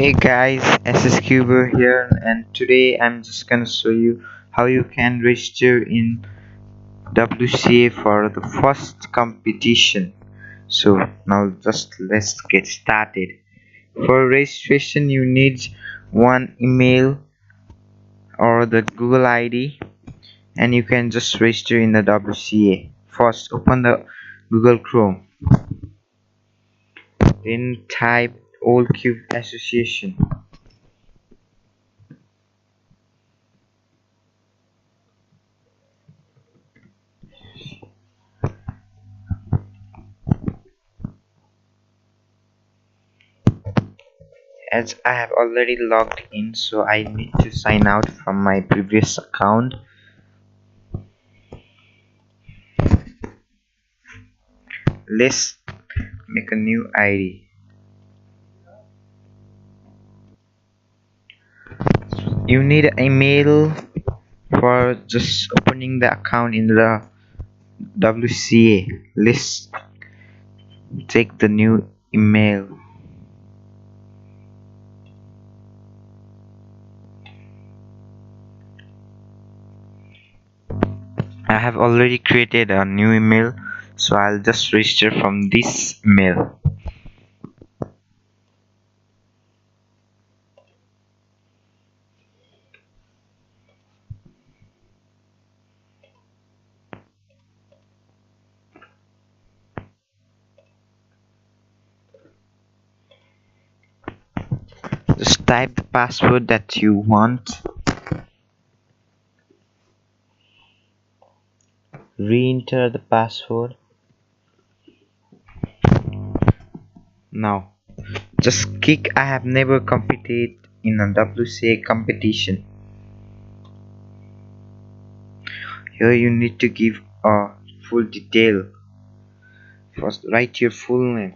Hey guys, SSCuber here, and today I'm just gonna show you how you can register in WCA for the first competition. So now just let's get started. For registration you need one email or the Google ID, and you can just register in the WCA. First open the Google Chrome, then type Old Cube Association. As I have already logged in, so I need to sign out from my previous account. Let's make a new ID. You need an email for just opening the account in the WCA. Let's take the new email. I have already created a new email, so I'll just register from this email. Just type the password that you want. Re-enter the password. Now just click I have never competed in a WCA competition. Here you need to give a full detail. First write your full name.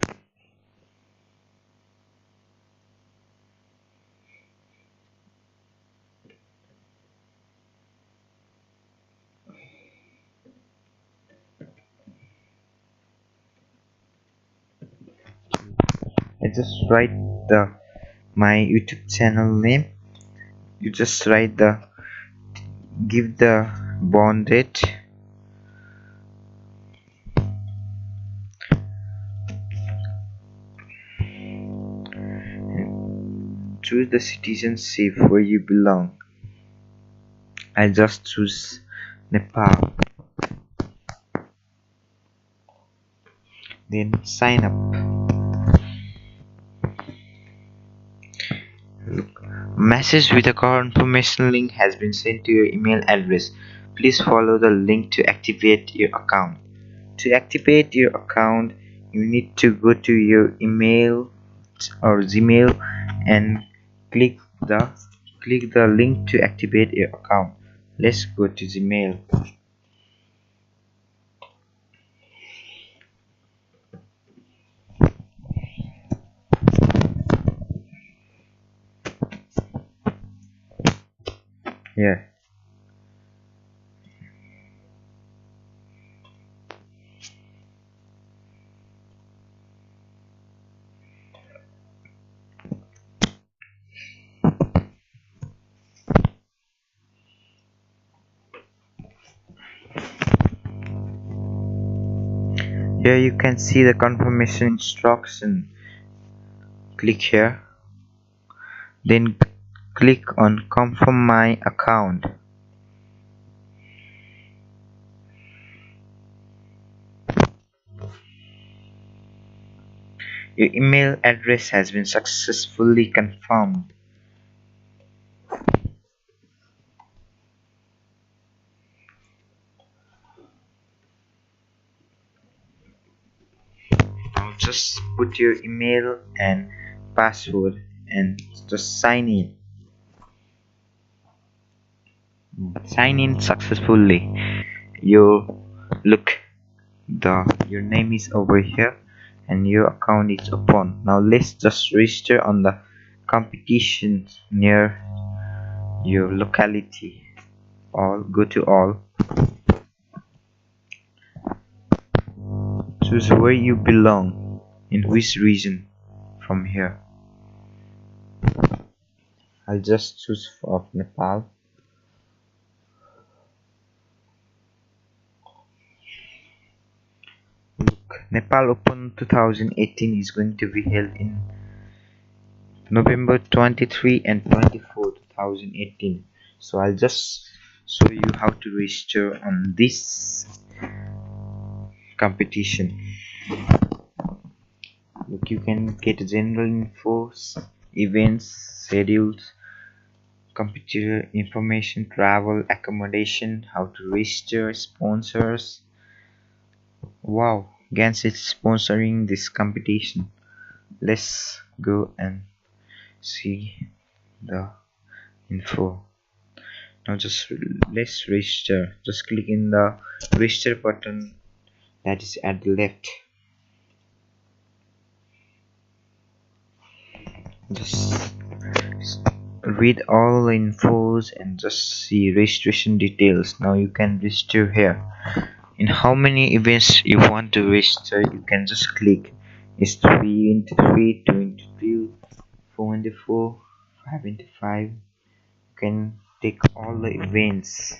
I just write my YouTube channel name. You just write give the born date. Choose the citizenship where you belong. I just choose Nepal. Then sign up. Message with a confirmation link has been sent to your email address. Please follow the link to activate your account. To activate your account, you need to go to your email or Gmail and click the link to activate your account. Let's go to Gmail. Here. Here you can see the confirmation instruction. Click here. Then click on confirm my account. Your email address has been successfully confirmed. Now just put your email and password and just sign in. Sign in successfully. Your name is over here and your account is open. Now let's just register on the competition near your locality. Go to all. Choose where you belong, in which region from here. I'll just choose of Nepal. Look, Nepal Open 2018 is going to be held in November 23 and 24, 2018. So I'll just show you how to register on this competition. Look, you can get general info, events, schedules, competitor information, travel, accommodation, how to register, sponsors. Wow, Gans is sponsoring this competition. Let's go and see the info. Now just let's register. Just click in the register button that is at the left. Just read all the infos and just see registration details. Now you can register here. In how many events you want to register, you can just click. It's 3 into 3, 2 into 2, 4 into 4, 5 into 5. You can take all the events.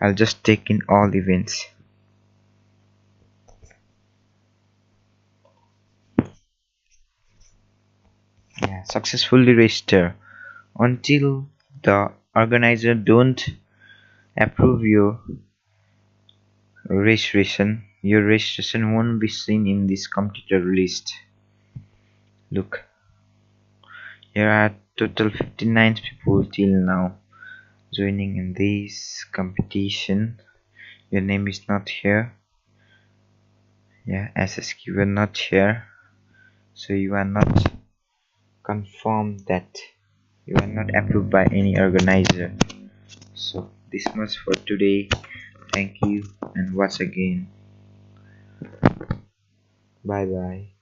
I'll just take in all events. Yeah, successfully register. Until the organizer don't approve your registration won't be seen in this competitor list. Look, here are total 59 people till now joining in this competition. Your name is not here. Yeah, SSQ are not here, so you are not confirmed that you are not approved by any organizer. So this much for today. Thank you and watch again. Bye bye.